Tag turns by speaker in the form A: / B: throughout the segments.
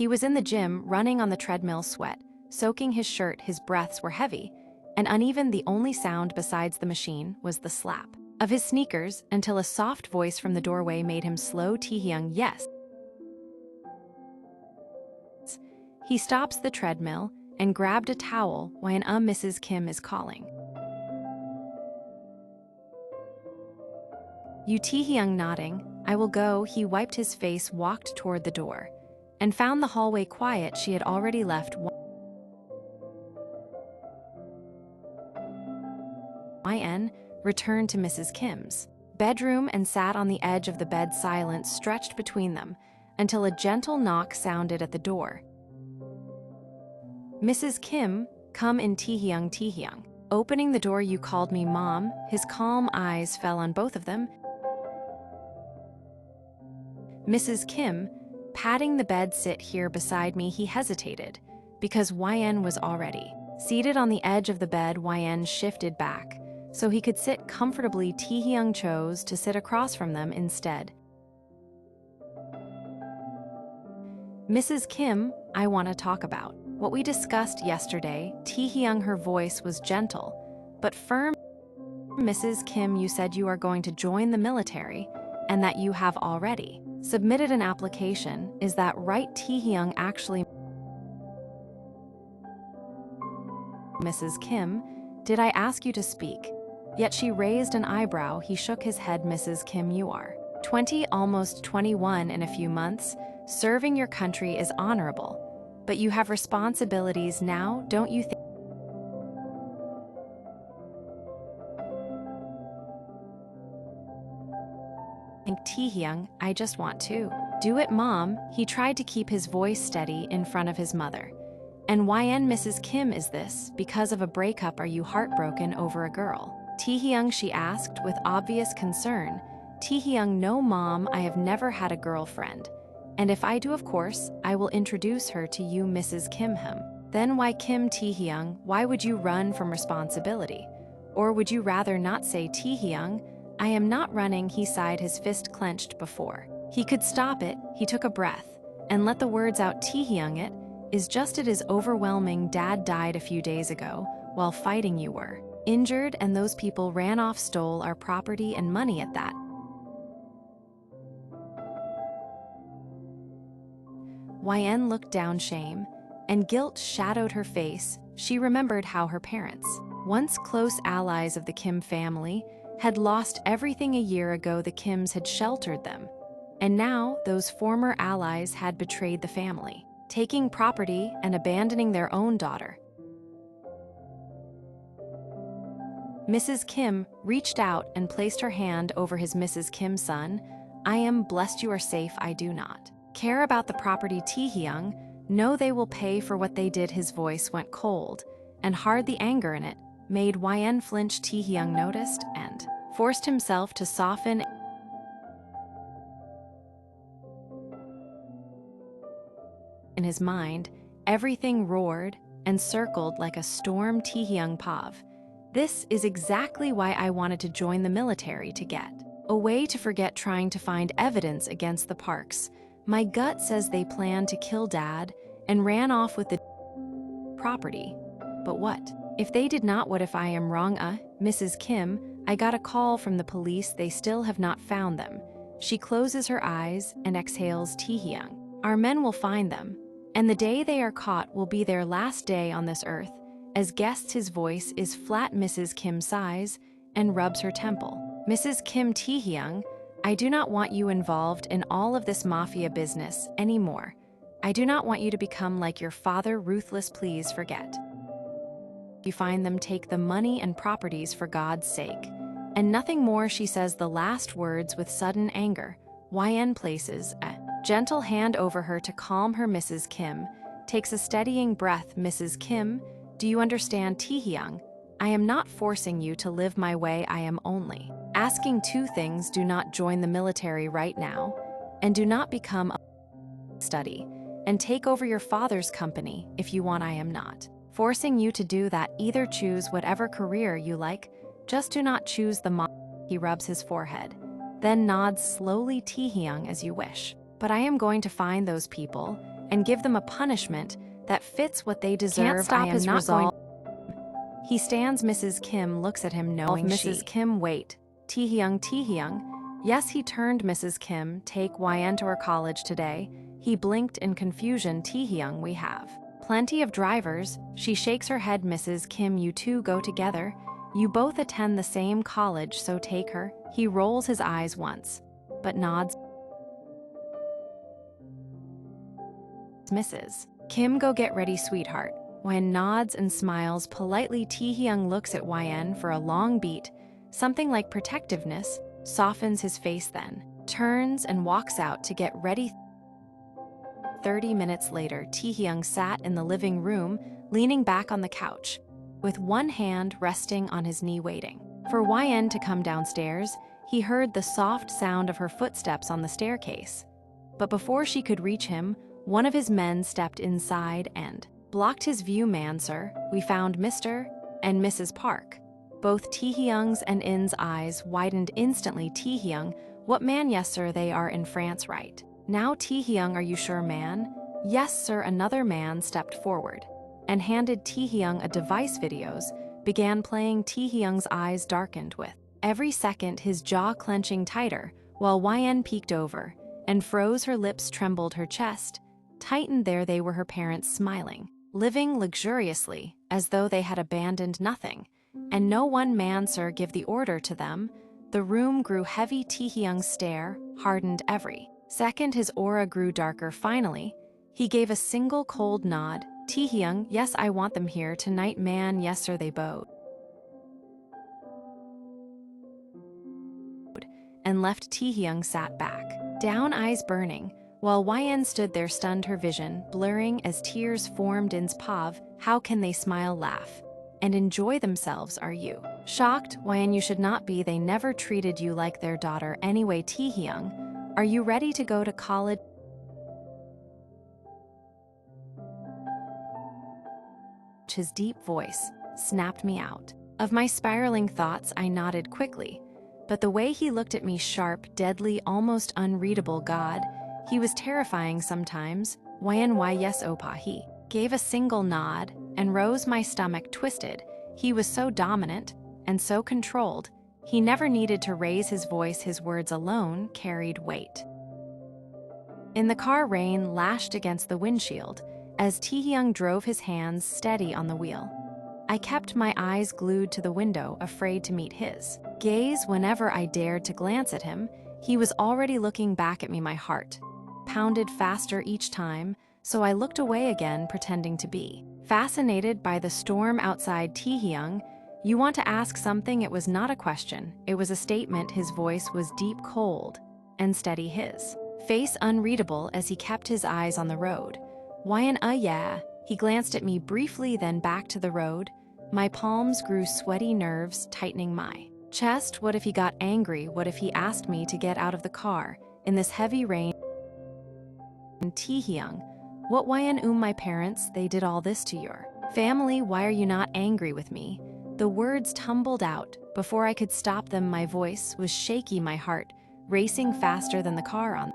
A: He was in the gym, running on the treadmill, sweat soaking his shirt, his breaths were heavy and uneven. The only sound besides the machine was the slap of his sneakers, until a soft voice from the doorway made him slow. Taehyung, yes. He stops the treadmill and grabbed a towel when Mrs. Kim is calling. You? Taehyung nodding. I will go. He wiped his face, walked toward the door, and found the hallway quiet. She had already left. YN returned to Mrs. Kim's bedroom and sat on the edge of the bed, silence stretched between them, until a gentle knock sounded at the door. Mrs. Kim, come in. Taehyung. Taehyung. Opening the door. You called me, Mom? His calm eyes fell on both of them. Mrs. Kim, patting the bed. Sit here beside me. He hesitated, because YN was already seated on the edge of the bed. YN shifted back so he could sit comfortably. Taehyung chose to sit across from them instead. Mrs. Kim, I want to talk about what we discussed yesterday. Taehyung, her voice was gentle but firm. Mrs. Kim, you said you are going to join the military and that you have already submitted an application. Is that right? Taehyung, actually. Mrs. Kim, did I ask you to speak? Yet she raised an eyebrow. He shook his head. Mrs. Kim, you are 20, almost 21 in a few months. Serving your country is honorable, but you have responsibilities now, don't you think? Taehyung, I just want to do it, Mom. He tried to keep his voice steady in front of his mother. And YN? Mrs. Kim, is this because of a breakup? Are you heartbroken over a girl? Taehyung, she asked with obvious concern. Taehyung, no, Mom, I have never had a girlfriend. And if I do, of course, I will introduce her to you. Mrs. Kim, then why Kim? Taehyung, why would you run from responsibility? Or would you rather not say? Taehyung, I am not running. He sighed, his fist clenched before he could stop it. He took a breath and let the words out. Taehyung, it is overwhelming. Dad died a few days ago while fighting. You were injured and those people ran off, stole our property and money. At that, YN looked down. Shame and guilt shadowed her face. She remembered how her parents, once close allies of the Kim family, had lost everything a year ago. The Kims had sheltered them, and now those former allies had betrayed the family, taking property and abandoning their own daughter. Mrs. Kim reached out and placed her hand over his. Mrs. Kim, son, I am blessed you are safe. I do not care about the property. Taehyung, no, they will pay for what they did. His voice went cold and hard. The anger in it made YN flinch. Taehyung noticed and forced himself to soften. In his mind, everything roared and circled like a storm. Taehyung, Pav, this is exactly why I wanted to join the military, to get a way to forget trying to find evidence against the Parks. My gut says they planned to kill Dad and ran off with the property. But what if they did not? What if I am wrong? Mrs. Kim, I got a call from the police. They still have not found them. She closes her eyes and exhales. Taehyung, our men will find them, and the day they are caught will be their last day on this earth. As guests, his voice is flat. Mrs. Kim sighs and rubs her temple. Mrs. Kim, Taehyung, I do not want you involved in all of this mafia business anymore. I do not want you to become like your father, ruthless. Please forget. You find them, take the money and properties for God's sake. And nothing more. She says the last words with sudden anger. YN places a gentle hand over her to calm her. Mrs. Kim takes a steadying breath. Mrs. Kim, do you understand? Taehyung, I am not forcing you to live my way. I am only asking two things. Do not join the military right now, and do not become a study and take over your father's company if you want. I am not forcing you to do that. Either choose whatever career you like, just do not choose the He rubs his forehead, then nods slowly. Taehyung, as you wish. But I am going to find those people and give them a punishment that fits what they deserve.
B: Can't stop his resolve.
A: He stands. Mrs. Kim looks at him knowing
B: Mrs.
A: Kim, wait. Taehyung. Yes, he turned. Mrs. Kim, take YN to her college today. He blinked in confusion. Taehyung, we have plenty of drivers. She shakes her head. Mrs. Kim, you two go together. You both attend the same college, so take her. He rolls his eyes once, but nods. Mrs. Kim, go get ready, sweetheart. YN nods and smiles politely. Taehyung looks at YN for a long beat. Something like protectiveness softens his face, then turns and walks out to get ready. 30 minutes later, Taehyung sat in the living room, leaning back on the couch, with one hand resting on his knee, waiting for YN to come downstairs. He heard the soft sound of her footsteps on the staircase. But before she could reach him, one of his men stepped inside and blocked his view. Man, sir, we found Mr. and Mrs. Park. Both Taehyung's and In's eyes widened instantly. Taehyung, what man? Yes, sir, they are in France right now. Taehyung, are you sure, man? Yes, sir. Another man stepped forward and handed Taehyung a device. Videos began playing. Taehyung's eyes darkened with every second, his jaw clenching tighter, while YN peeked over and froze. Her lips trembled, her chest tightened. There they were, her parents, smiling, living luxuriously, as though they had abandoned nothing. And no one. Man, sir, give the order to them. The room grew heavy. Taehyung's stare hardened every second. His aura grew darker. Finally, he gave a single cold nod. Taehyung, yes, I want them here tonight. Man, yes, sir. They bowed and left. Taehyung sat back down, eyes burning, while YN stood there stunned, her vision blurring as tears formed. In's pav, how can they smile, laugh, and enjoy themselves? Are you shocked? YN, you should not be. They never treated you like their daughter anyway. Taehyung, are you ready to go to college? His deep voice snapped me out of my spiraling thoughts. I nodded quickly, but the way he looked at me, sharp, deadly, almost unreadable. God, he was terrifying sometimes. YN, why yes, Opa. He gave a single nod and rose. My stomach twisted. He was so dominant and so controlled. He never needed to raise his voice. His words alone carried weight. In the car, rain lashed against the windshield as Taehyung drove, his hands steady on the wheel. I kept my eyes glued to the window, afraid to meet his gaze. Whenever I dared to glance at him, he was already looking back at me. My heart pounded faster each time, so I looked away again, pretending to be fascinated by the storm outside. Taehyung, you want to ask something? It was not a question, it was a statement. His voice was deep, cold, and steady, his face unreadable as he kept his eyes on the road. YN, yeah. He glanced at me briefly, then back to the road. My palms grew sweaty, nerves tightening my chest. What if he got angry? What if he asked me to get out of the car in this heavy rain? Taehyung, what? YN, my parents, they did all this to your family. Why are you not angry with me? The words tumbled out before I could stop them. My voice was shaky, my heart racing faster than the car on.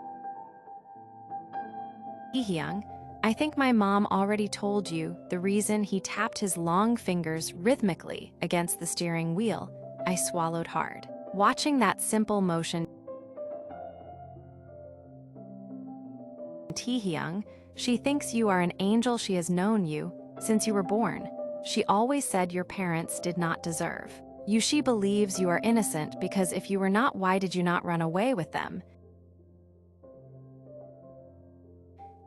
A: Taehyung, I think my mom already told you the reason. He tapped his long fingers rhythmically against the steering wheel. I swallowed hard, watching that simple motion. Taehyung, she thinks you are an angel. She has known you since you were born. She always said your parents did not deserve you. She believes you are innocent because if you were not, why did you not run away with them?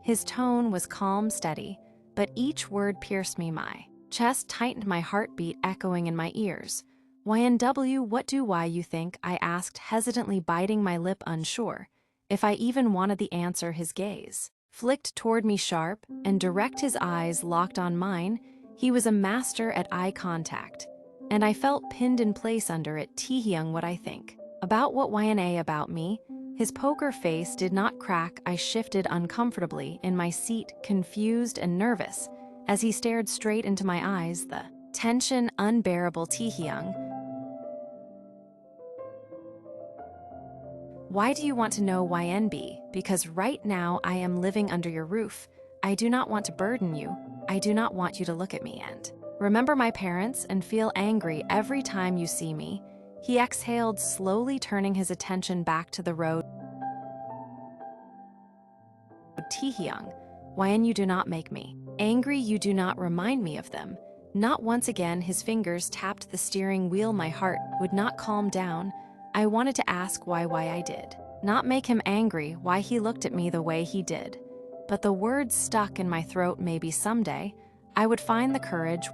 A: His tone was calm, steady, but each word pierced me. My chest tightened, my heartbeat echoing in my ears. YNW, what do why you think? I asked, hesitantly, biting my lip, unsure if I even wanted the answer. His gaze flicked toward me, sharp and direct, his eyes locked on mine. He was a master at eye contact, and I felt pinned in place under it. Taehyung, what I think about what? YNA, about me? His poker face did not crack. I shifted uncomfortably in my seat, confused and nervous, as he stared straight into my eyes, the tension unbearable. Taehyung, why do you want to know? YNB, because right now I am living under your roof. I do not want to burden you. I do not want you to look at me and remember my parents and feel angry every time you see me." He exhaled, slowly turning his attention back to the road. "Taehyung, why you do not make me angry, you do not remind me of them." Not once again his fingers tapped the steering wheel. My heart would not calm down. I wanted to ask why I did not make him angry, why he looked at me the way he did. But the words stuck in my throat. Maybe someday I would find the courage.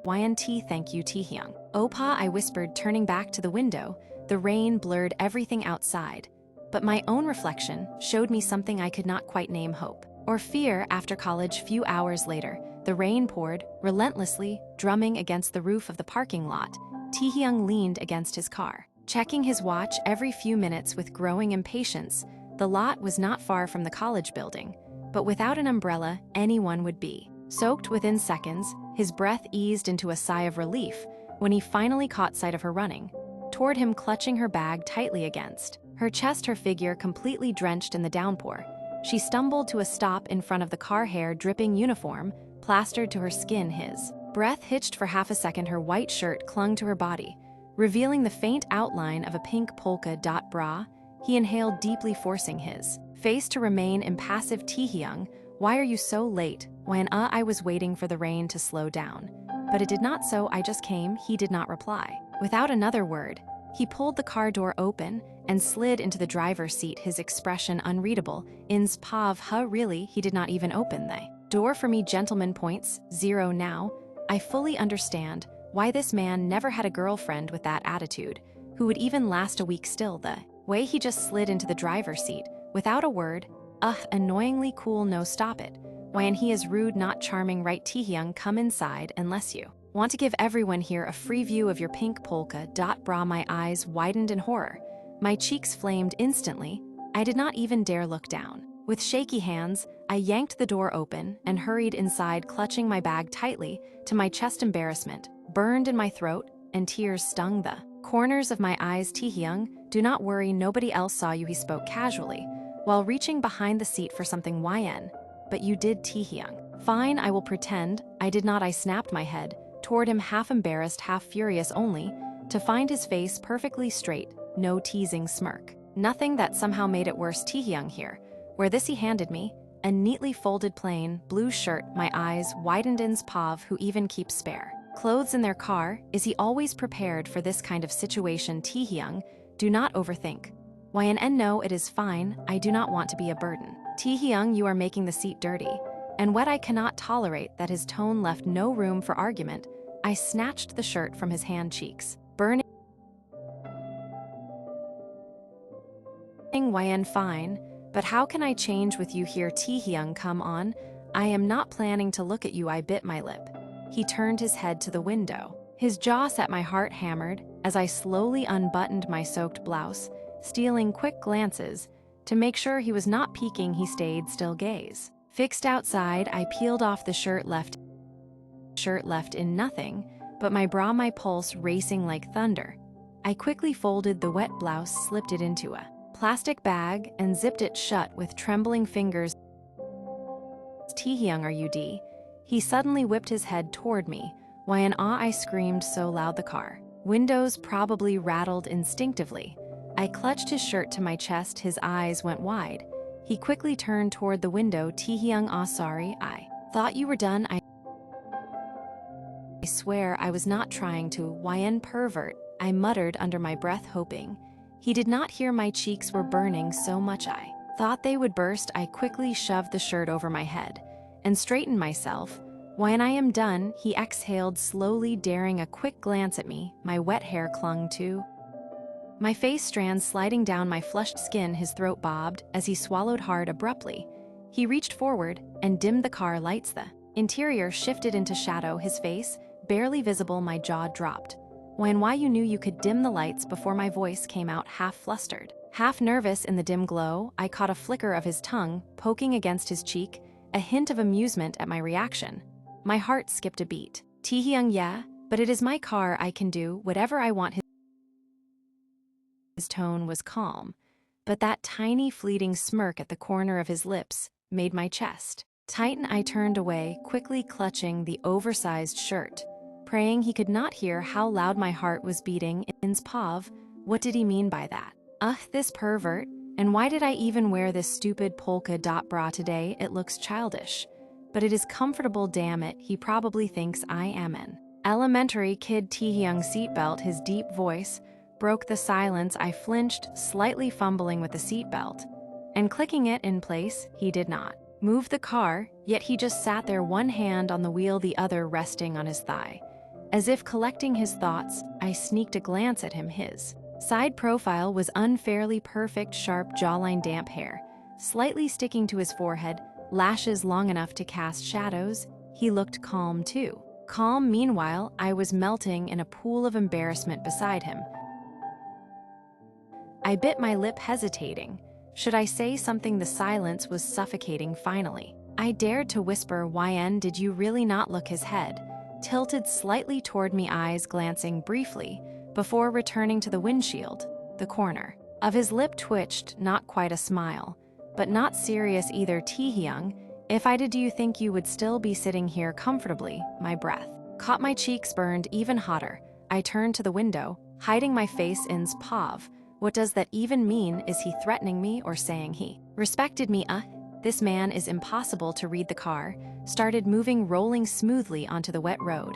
A: "YNT, thank you, Taehyung." "Opa," I whispered, turning back to the window. The rain blurred everything outside, but my own reflection showed me something I could not quite name hope or fear. After college, few hours later, the rain poured relentlessly, drumming against the roof of the parking lot. Taehyung leaned against his car, checking his watch every few minutes with growing impatience. The lot was not far from the college building, but without an umbrella, anyone would be soaked within seconds. His breath eased into a sigh of relief when he finally caught sight of her running toward him, clutching her bag tightly against her chest, her figure completely drenched in the downpour. She stumbled to a stop in front of the car, hair dripping, uniform plastered to her skin. His breath hitched for half a second. Her white shirt clung to her body, revealing the faint outline of a pink polka dot bra. He inhaled deeply, forcing his face to remain impassive. "Taehyung, why are you so late?" I was waiting for the rain to slow down, but it did not. "So I just came," he did not reply. Without another word, he pulled the car door open and slid into the driver's seat, his expression unreadable. "Ins pav huh, really?" He did not even open the door for me. Gentleman points 0 now. I fully understand why this man never had a girlfriend with that attitude, who would even last a week. Still, the way he just slid into the driver's seat without a word, annoyingly cool. "No, stop it. And he is rude, not charming, right? Taehyung, come inside unless you want to give everyone here a free view of your pink polka dot bra." My eyes widened in horror. My cheeks flamed instantly. I did not even dare look down. With shaky hands, I yanked the door open and hurried inside, clutching my bag tightly to my chest. Embarrassment burned in my throat and tears stung the corners of my eyes. "Taehyung, do not worry, nobody else saw you," he spoke casually, while reaching behind the seat for something. "But you did, Taehyung." "Fine, I will pretend I did not." I snapped my head toward him, half embarrassed, half furious, only to find his face perfectly straight, no teasing smirk, nothing that somehow made it worse. "Taehyung, here." Where this he handed me a neatly folded plain blue shirt. My eyes widened. "Ins pav, who even keeps spare clothes in their car? Is he always prepared for this kind of situation?" "Taehyung, do not overthink." "And no, it is fine. I do not want to be a burden." "Taehyung, you are making the seat dirty and wet." I cannot tolerate that. His tone left no room for argument. I snatched the shirt from his hand, cheeks burning. "Fine, but how can I change with you here?" "Taehyung, come on. I am not planning to look at you." I bit my lip. He turned his head to the window. His jaw set. My heart hammered as I slowly unbuttoned my soaked blouse, stealing quick glances to make sure he was not peeking. He stayed still, gaze fixed outside. I peeled off the shirt, left in nothing but my bra, my pulse racing like thunder. I quickly folded the wet blouse, slipped it into a plastic bag, and zipped it shut with trembling fingers. "Taehyung, are you D?" He suddenly whipped his head toward me. I screamed so loud the car windows probably rattled instinctively. I clutched his shirt to my chest. His eyes went wide. He quickly turned toward the window. "Taehyung, sorry, I thought you were done." I swear I was not trying to. Pervert," I muttered under my breath, hoping he did not hear. My cheeks were burning so much I thought they would burst. I quickly shoved the shirt over my head and straightened myself. "I am done." He exhaled slowly, daring a quick glance at me. My wet hair clung to my face, strands sliding down my flushed skin. His throat bobbed as he swallowed hard. Abruptly, he reached forward and dimmed the car lights. The interior shifted into shadow, his face barely visible. My jaw dropped. Why you knew you could dim the lights?" Before my voice came out, half flustered, half nervous. In the dim glow, I caught a flicker of his tongue poking against his cheek, a hint of amusement at my reaction. My heart skipped a beat. "Taehyung, yeah, but it is my car. I can do whatever I want." His tone was calm, but that tiny fleeting smirk at the corner of his lips made my chest tighten. I turned away, quickly clutching the oversized shirt, praying he could not hear how loud my heart was beating. Pav, what did he mean by that? This pervert. And why did I even wear this stupid polka dot bra today? It looks childish. But it is comfortable, damn it. He probably thinks I am an elementary kid. Taehyung seatbelt. His deep voice broke the silence. I flinched, slightly fumbling with the seatbelt. And clicking it in place, he did not move the car, yet he just sat there, one hand on the wheel, the other resting on his thigh. As if collecting his thoughts, I sneaked a glance at him. His side profile was unfairly perfect, sharp jawline, damp hair, slightly sticking to his forehead, lashes long enough to cast shadows. He looked calm too. Calm. Meanwhile, I was melting in a pool of embarrassment beside him. I bit my lip, hesitating. Should I say something? The silence was suffocating. Finally, I dared to whisper, "YN, did you really not look?" His head tilted slightly toward me, eyes glancing briefly before returning to the windshield. The corner of his lip twitched, not quite a smile, but not serious either. "Taehyung, if I did, do you think you would still be sitting here comfortably?" My breath caught my cheeks, burned even hotter. I turned to the window, hiding my face. Pav, what does that even mean? Is he threatening me or saying he respected me? This man is impossible to read. The car started moving, rolling smoothly onto the wet road.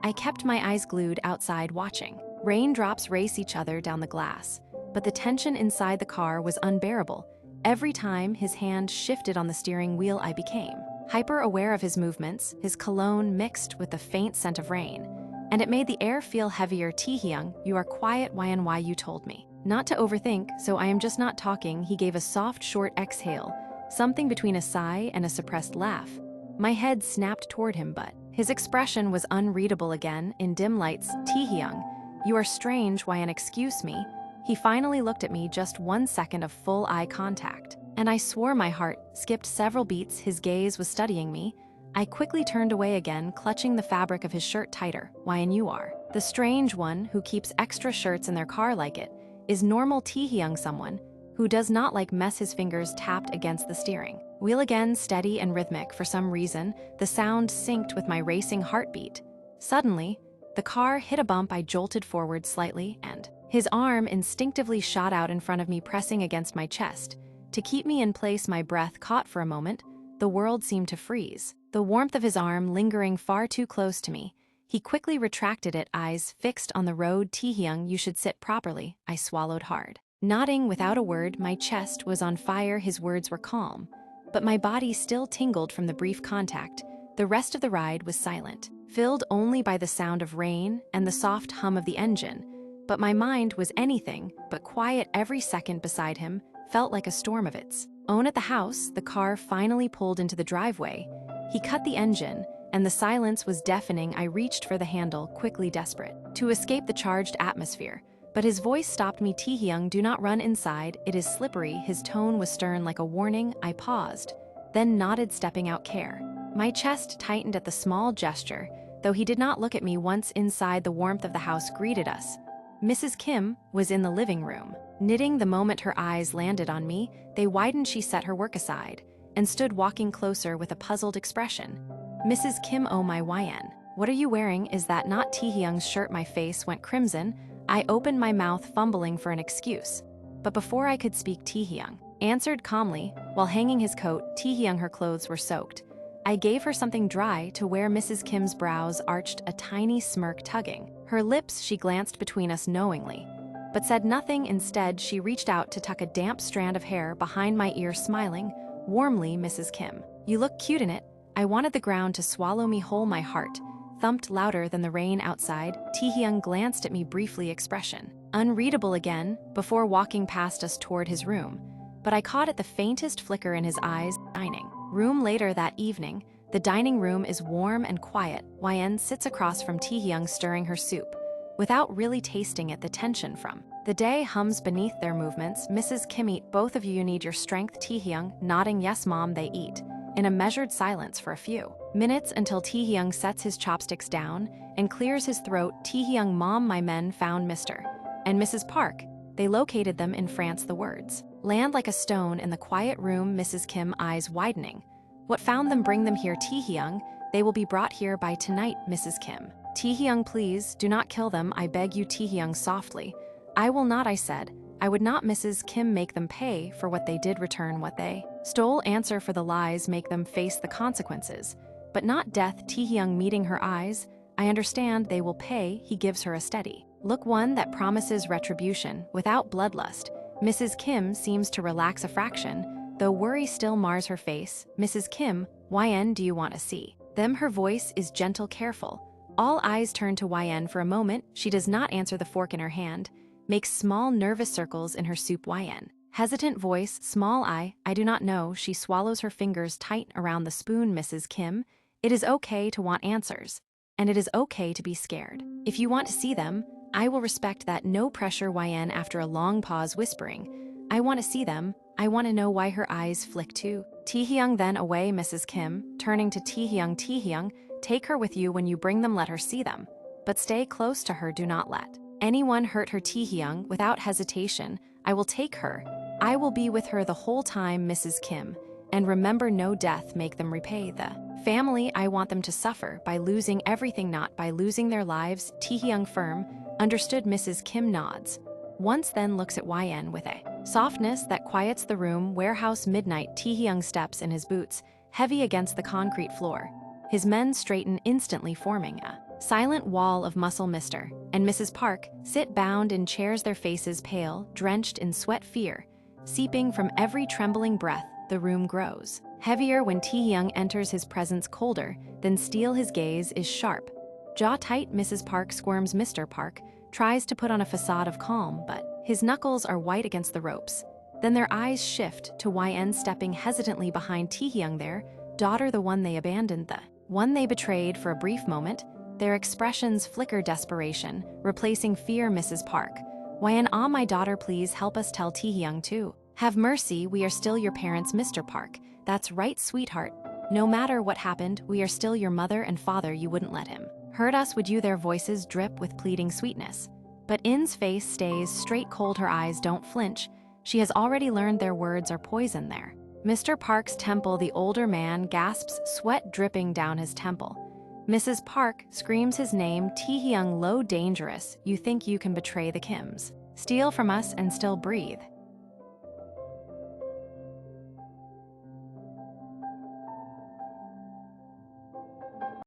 A: I kept my eyes glued outside, watching raindrops race each other down the glass, but the tension inside the car was unbearable. Every time his hand shifted on the steering wheel, I became hyper aware of his movements. His cologne mixed with the faint scent of rain, and it made the air feel heavier. "Taehyung, you are quiet. Why you told me not to overthink, so I am just not talking." He gave a soft, short exhale, something between a sigh and a suppressed laugh. My head snapped toward him, but his expression was unreadable again. In dim lights, "Taehyung, you are strange. YN, excuse me." He finally looked at me, just 1 second of full eye contact, and I swore my heart skipped several beats. His gaze was studying me. I quickly turned away again, clutching the fabric of his shirt tighter. "YN, you are the strange one who keeps extra shirts in their car like it is normal." Taehyung, someone who does not like mess. His fingers tapped against the steering wheel again, steady and rhythmic. For some reason, the sound synced with my racing heartbeat. Suddenly, the car hit a bump. I jolted forward slightly, and his arm instinctively shot out in front of me, pressing against my chest to keep me in place. My breath caught for a moment. The world seemed to freeze, the warmth of his arm lingering far too close to me. He quickly retracted it, eyes fixed on the road. "Taehyung, you should sit properly." I swallowed hard, nodding without a word. My chest was on fire. His words were calm, but my body still tingled from the brief contact. The rest of the ride was silent, filled only by the sound of rain and the soft hum of the engine. But my mind was anything but quiet. Every second beside him felt like a storm of its own. At the house, the car finally pulled into the driveway. He cut the engine, and the silence was deafening. I reached for the handle, quickly, desperate to escape the charged atmosphere. But his voice stopped me. "Taehyung, do not run inside. It is slippery." His tone was stern, like a warning. I paused, then nodded, stepping out. Care. My chest tightened at the small gesture, though he did not look at me once. Inside, the warmth of the house greeted us. Mrs. Kim was in the living room, knitting. The moment her eyes landed on me, they widened. She set her work aside and stood walking closer with a puzzled expression. "Mrs. Kim, oh my YN, what are you wearing? Is that not Taehyung's shirt?" My face went crimson. I opened my mouth, fumbling for an excuse. But before I could speak, Taehyung answered calmly, while hanging his coat. "Taehyung, her clothes were soaked. I gave her something dry to wear." Mrs. Kim's brows arched, a tiny smirk tugging her lips. She glanced between us knowingly, but said nothing. Instead, she reached out to tuck a damp strand of hair behind my ear, smiling warmly. "Mrs. Kim, you look cute in it." I wanted the ground to swallow me whole. My heart thumped louder than the rain outside. Taehyung glanced at me briefly, expression unreadable again, before walking past us toward his room. But I caught at the faintest flicker in his eyes. Dining room. Later that evening, the dining room is warm and quiet. YN sits across from Taehyung, stirring her soup without really tasting it. The tension from the day hums beneath their movements. "Mrs. Kim, eat, both of you. You need your strength." Taehyung nodding. "Yes, Mom." They eat in a measured silence for a few minutes, until Taehyung sets his chopsticks down and clears his throat. "Taehyung, Mom, my men found Mr. and Mrs. Park. They located them in France, the words. Land like a stone in the quiet room, Mrs. Kim, eyes widening. What found them bring them here, Taehyung. They will be brought here by tonight, Mrs. Kim. Taehyung, please, do not kill them, I beg you, Taehyung softly. I will not, I said. I would not, Mrs. Kim, make them pay for what they did, return what they stole, answer for the lies, make them face the consequences. But not death, Taehyung meeting her eyes. I understand they will pay, he gives her a steady look, one that promises retribution, without bloodlust. Mrs. Kim seems to relax a fraction, though worry still mars her face. Mrs. Kim, YN, do you want to see them? Her voice is gentle, careful. All eyes turn to YN for a moment. She does not answer, the fork in her hand makes small nervous circles in her soup. YN, hesitant voice, small I do not know. She swallows her fingers tight around the spoon. Mrs. Kim, it is okay to want answers, and it is okay to be scared. If you want to see them, I will respect that, no pressure. YN, after a long pause, whispering, I want to see them. I want to know why. Her eyes flick too. Taehyung, then away. Mrs. Kim, turning to Taehyung, Taehyung, take her with you when you bring them, let her see them. But stay close to her, do not let anyone hurt her. Taehyung, without hesitation, I will take her. I will be with her the whole time, Mrs. Kim. And remember, no death make them repay the family. I want them to suffer by losing everything, not by losing their lives. Taehyung, firm. Understood. Mrs. Kim nods. Once, then looks at YN with a softness that quiets the room. Warehouse, midnight. Taehyung steps in his boots, heavy against the concrete floor. His men straighten, instantly forming a silent wall of muscle. Mr. and Mrs. Park sit bound in chairs, their faces pale, drenched in sweat, fear seeping from every trembling breath. The room grows heavier when Taehyung enters, his presence colder than steel, his gaze is sharp. Jaw tight, Mrs. Park squirms. Mr. Park tries to put on a facade of calm, but his knuckles are white against the ropes. Then their eyes shift to YN stepping hesitantly behind Taehyung, their daughter, the one they abandoned, the one they betrayed. For a brief moment, their expressions flicker desperation, replacing fear. Mrs. Park, YN, ah, my daughter, please help us, tell Taehyung to have mercy. We are still your parents, Mr. Park. That's right, sweetheart. No matter what happened, we are still your mother and father. You wouldn't let him hurt us, would you? Their voices drip with pleading sweetness. But In's face stays straight, cold. Her eyes don't flinch. She has already learned their words are poison there. Mr. Park's temple, the older man gasps, sweat dripping down his temple. Mrs. Park screams his name. Taehyung, low, dangerous. You think you can betray the Kims, steal from us and still breathe?